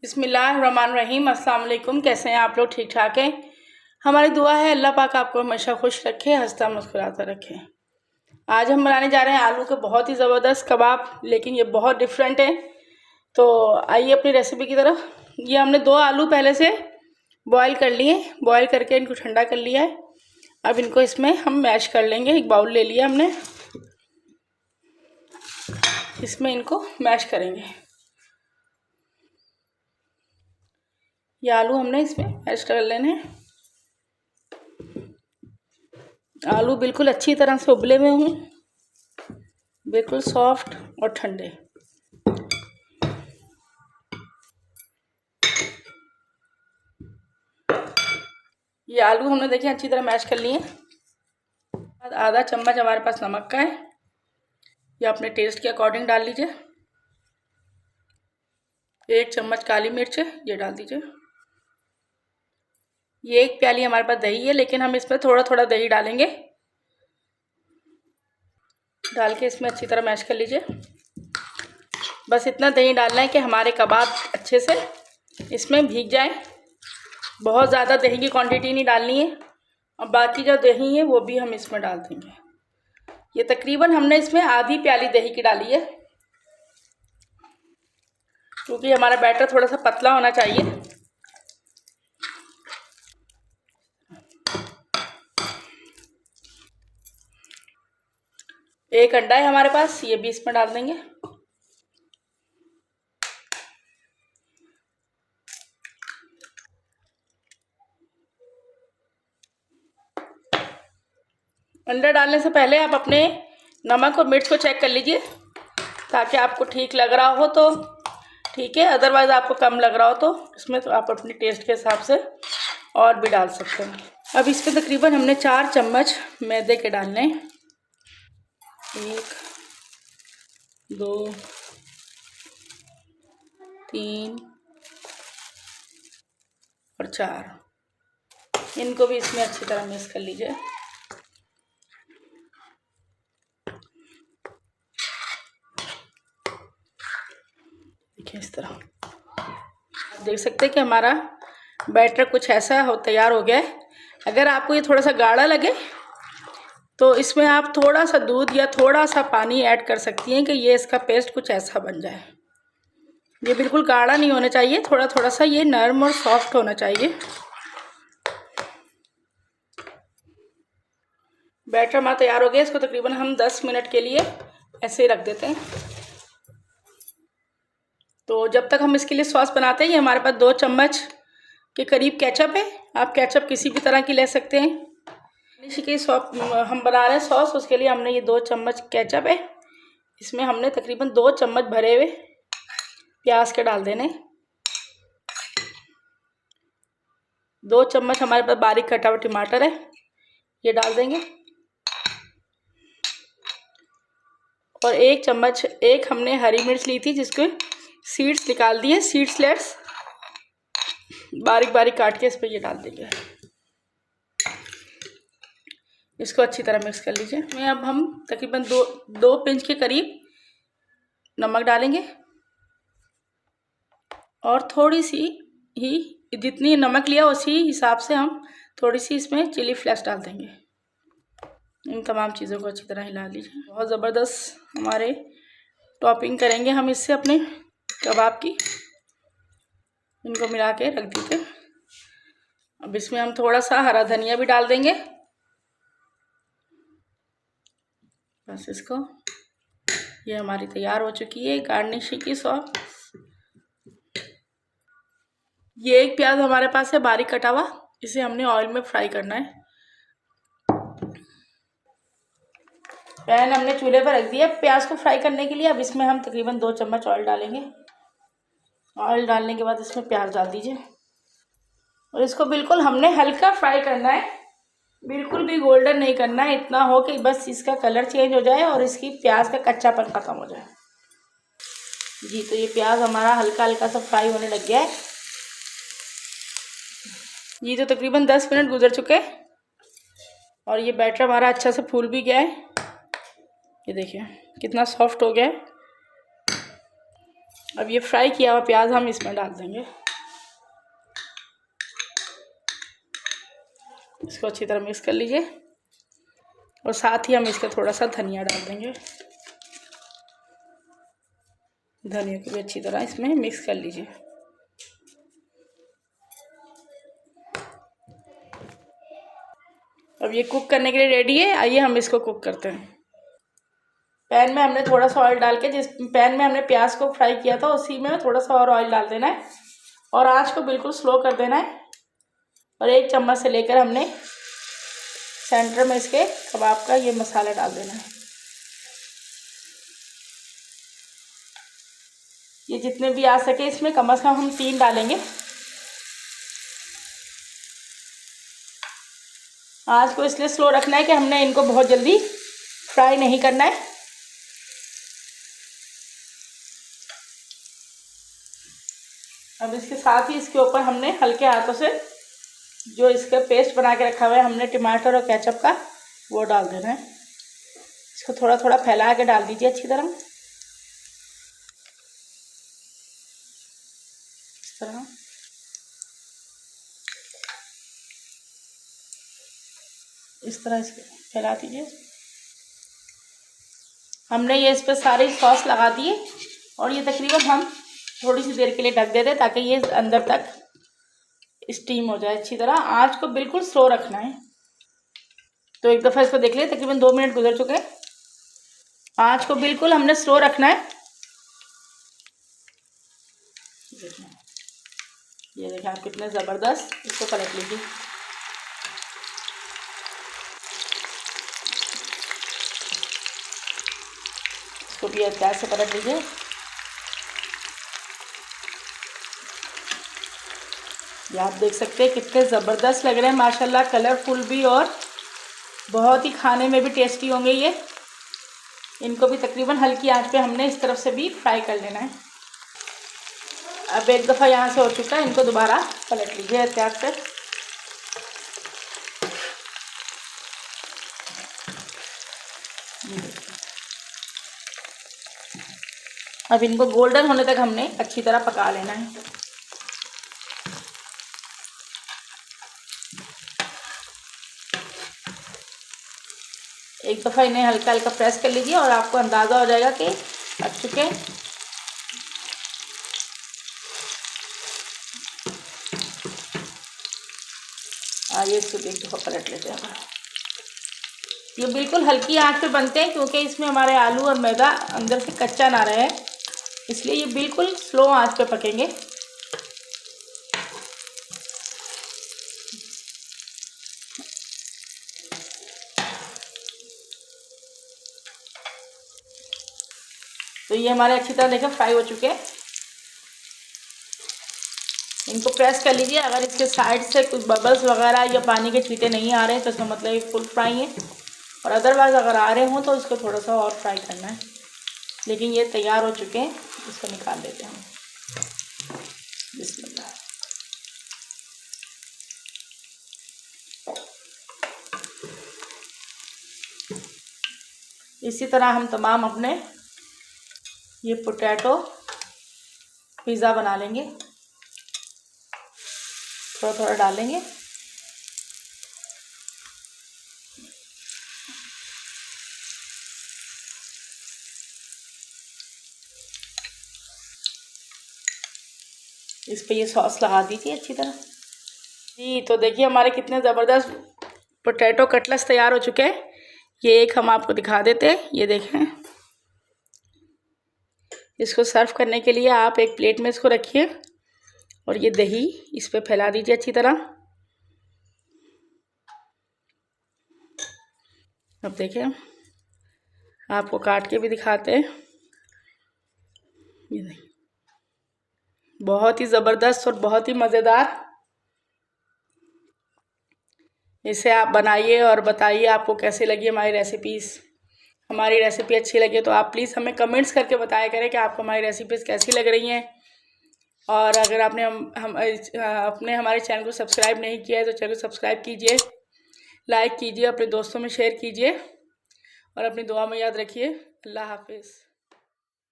बिस्मिल्लाहिर्रहमानिर्रहीम। अस्सलाम वालेकुम। कैसे हैं आप लोग? ठीक ठाक हैं? हमारी दुआ है अल्लाह पाक आपको हमेशा खुश रखे, हंसता मुस्कुराता रखे। आज हम बनाने जा रहे हैं आलू के बहुत ही ज़बरदस्त कबाब, लेकिन ये बहुत डिफरेंट है। तो आइए अपनी रेसिपी की तरफ। ये हमने 2 आलू पहले से बॉईल कर लिए, बॉईल करके इनको ठंडा कर लिया है। अब इनको इसमें हम मैश कर लेंगे। एक बाउल ले लिया हमने, इसमें इनको मैश करेंगे। ये आलू हमने इसमें मैश कर लेने हैं। आलू बिल्कुल अच्छी तरह से उबले हुए हों, बिल्कुल सॉफ्ट और ठंडे। ये आलू हमने देखिए अच्छी तरह मैश कर लिए। आधा चम्मच हमारे पास नमक का है, ये अपने टेस्ट के अकॉर्डिंग डाल लीजिए। 1 चम्मच काली मिर्च ये डाल दीजिए। ये 1 प्याली हमारे पास दही है, लेकिन हम इसमें थोड़ा थोड़ा दही डालेंगे। डाल के इसमें अच्छी तरह मैश कर लीजिए। बस इतना दही डालना है कि हमारे कबाब अच्छे से इसमें भीग जाए। बहुत ज़्यादा दही की क्वांटिटी नहीं डालनी है। और बाकी जो दही है वो भी हम इसमें डाल देंगे। ये तकरीबन हमने इसमें आधी प्याली दही की डाली है, क्योंकि हमारा बैटर थोड़ा सा पतला होना चाहिए। एक अंडा है हमारे पास, ये भी इसमें डाल देंगे। अंडा डालने से पहले आप अपने नमक और मिर्च को चेक कर लीजिए, ताकि आपको ठीक लग रहा हो तो ठीक है, अदरवाइज़ आपको कम लग रहा हो तो इसमें तो आप अपने टेस्ट के हिसाब से और भी डाल सकते हैं। अब इसमें तकरीबन हमने 4 चम्मच मैदे के डालने हैं। 1 2 3 और 4। इनको भी इसमें अच्छी तरह मिक्स कर लीजिए। देखिए इस तरह आप देख सकते हैं कि हमारा बैटर कुछ ऐसा तैयार हो गया है। अगर आपको ये थोड़ा सा गाढ़ा लगे तो इसमें आप थोड़ा सा दूध या थोड़ा सा पानी ऐड कर सकती हैं, कि ये इसका पेस्ट कुछ ऐसा बन जाए। ये बिल्कुल गाढ़ा नहीं होना चाहिए, थोड़ा थोड़ा सा ये नरम और सॉफ्ट होना चाहिए। बैटर हमारा तैयार हो गया। इसको तकरीबन हम 10 मिनट के लिए ऐसे ही रख देते हैं। तो जब तक हम इसके लिए सॉस बनाते हैं, ये हमारे पास 2 चम्मच के करीब केचप है। आप केचप किसी भी तरह की ले सकते हैं। इसी के हम बना रहे हैं सॉस, उसके लिए हमने ये 2 चम्मच केचप है। इसमें हमने तकरीबन 2 चम्मच भरे हुए प्याज के डाल देने। 2 चम्मच हमारे पास बारीक कटा हुआ टमाटर है, ये डाल देंगे। और 1 चम्मच हमने हरी मिर्च ली थी, जिसके सीड्स निकाल दिए, सीड्सलेट्स बारीक बारीक काट के इस पर ये डाल देंगे। इसको अच्छी तरह मिक्स कर लीजिए। इसमें अब हम तकरीबन 2 पिंच के करीब नमक डालेंगे, और थोड़ी सी ही, जितनी नमक लिया उसी हिसाब से हम थोड़ी सी इसमें चिली फ्लेक्स डाल देंगे। इन तमाम चीज़ों को अच्छी तरह हिला लीजिए। बहुत ज़बरदस्त हमारे टॉपिंग करेंगे हम इससे अपने कबाब की। इनको मिला के रख दीजिए। अब इसमें हम थोड़ा सा हरा धनिया भी डाल देंगे। बस इसको, ये हमारी तैयार हो चुकी है गार्निशिंग की सॉस। ये 1 प्याज हमारे पास है बारीक कटा हुआ, इसे हमने ऑयल में फ्राई करना है। पैन हमने चूल्हे पर रख दिया प्याज को फ्राई करने के लिए। अब इसमें हम तकरीबन 2 चम्मच ऑयल डालेंगे। ऑयल डालने के बाद इसमें प्याज डाल दीजिए, और इसको बिल्कुल हमने हल्का फ्राई करना है, बिल्कुल भी गोल्डन नहीं करना है। इतना हो कि बस इसका कलर चेंज हो जाए और इसकी प्याज का कच्चापन खत्म हो जाए। जी, तो ये प्याज हमारा हल्का हल्का सा फ्राई होने लग गया है। ये तो तकरीबन 10 मिनट गुजर चुके हैं, और ये बैटर हमारा अच्छा से फूल भी गया है। ये देखिए कितना सॉफ्ट हो गया है। अब ये फ्राई किया हुआ प्याज हम इसमें डाल देंगे। इसको अच्छी तरह मिक्स कर लीजिए और साथ ही हम इसका थोड़ा सा धनिया डाल देंगे। धनिया को भी अच्छी तरह इसमें मिक्स कर लीजिए। अब ये कुक करने के लिए रेडी है। आइए हम इसको कुक करते हैं। पैन में हमने थोड़ा सा ऑयल डाल के, जिस पैन में हमने प्याज को फ्राई किया था उसी में थोड़ा सा और ऑयल डाल देना है और आंच को बिल्कुल स्लो कर देना है। और 1 चम्मच से लेकर हमने सेंटर में इसके कबाब का ये मसाला डाल देना है। ये जितने भी आ सके इसमें कम से कम हम 3 डालेंगे। आंच को इसलिए स्लो रखना है कि हमने इनको बहुत जल्दी फ्राई नहीं करना है। अब इसके साथ ही इसके ऊपर हमने हल्के हाथों से जो इसका पेस्ट बना के रखा हुआ है हमने टमाटर और केचप का, वो डाल देना है। इसको थोड़ा थोड़ा फैला के डाल दीजिए अच्छी तरह। इस तरह इसको फैला दीजिए। हमने ये इस पर सारी सॉस लगा दी है और ये तकरीबन हम थोड़ी सी देर के लिए ढक देते ताकि ये अंदर तक स्टीम हो जाए अच्छी तरह। आंच को बिल्कुल स्लो रखना है। तो एक दफ़ा इसको देख लिया, तकरीबन 2 मिनट गुजर चुके हैं। आंच को बिल्कुल हमने स्लो रखना है। ये देखें आप कितने ज़बरदस्त। इसको पलट लीजिए। इसको भी प्याज से पलट लीजिए। ये आप देख सकते हैं कितने ज़बरदस्त लग रहे हैं माशाल्लाह, कलरफुल भी और बहुत ही खाने में भी टेस्टी होंगे ये। इनको भी तकरीबन हल्की आंच पे हमने इस तरफ से भी फ्राई कर लेना है। अब एक दफ़ा यहाँ से हो चुका है, इनको दोबारा पलट लीजिए एहतियात से। अब इनको गोल्डन होने तक हमने अच्छी तरह पका लेना है। एक दफ़ा इन्हें हल्का हल्का प्रेस कर लीजिए और आपको अंदाज़ा हो जाएगा कि पक चुके हैं। आइए इसको एक दफ़ा पलट लेते हैं। ये बिल्कुल हल्की आंच पे बनते हैं क्योंकि इसमें हमारे आलू और मैदा अंदर से कच्चा ना रहे, इसलिए ये बिल्कुल स्लो आंच पे पकेंगे। तो ये हमारे अच्छी तरह देखें फ्राई हो चुके हैं। इनको प्रेस कर लीजिए। अगर इसके साइड से कुछ बबल्स वगैरह या पानी के छींटे नहीं आ रहे हैं तो इसका मतलब ये फुल फ्राई है, और अदरवाइज़ अगर आ रहे हों तो इसको थोड़ा सा और फ्राई करना है। लेकिन ये तैयार हो चुके हैं, इसको निकाल लेते हैं हम। बिस्मिल्लाह। इसी तरह हम तमाम अपने ये पोटैटो पिज़्ज़ा बना लेंगे। थोड़ा थोड़ा डालेंगे। इस पे ये सॉस लगा दीजिए अच्छी तरह। जी तो देखिए हमारे कितने ज़बरदस्त पोटैटो कटलेट्स तैयार हो चुके हैं। ये एक हम आपको दिखा देते हैं। ये देखें, इसको सर्व करने के लिए आप एक प्लेट में इसको रखिए और ये दही इस पे फैला दीजिए अच्छी तरह। अब देखिए आपको काट के भी दिखाते हैं। ये नहीं, बहुत ही ज़बरदस्त और बहुत ही मज़ेदार। इसे आप बनाइए और बताइए आपको कैसे लगी हमारी रेसिपीज़। हमारी रेसिपी अच्छी लगे तो आप प्लीज़ हमें कमेंट्स करके बताया करें कि आपको हमारी रेसिपीज़ कैसी लग रही हैं। और अगर आपने अपने हमारे चैनल को सब्सक्राइब नहीं किया है तो चैनल को सब्सक्राइब कीजिए, लाइक कीजिए, अपने दोस्तों में शेयर कीजिए और अपनी दुआ में याद रखिए। अल्लाह हाफिज़।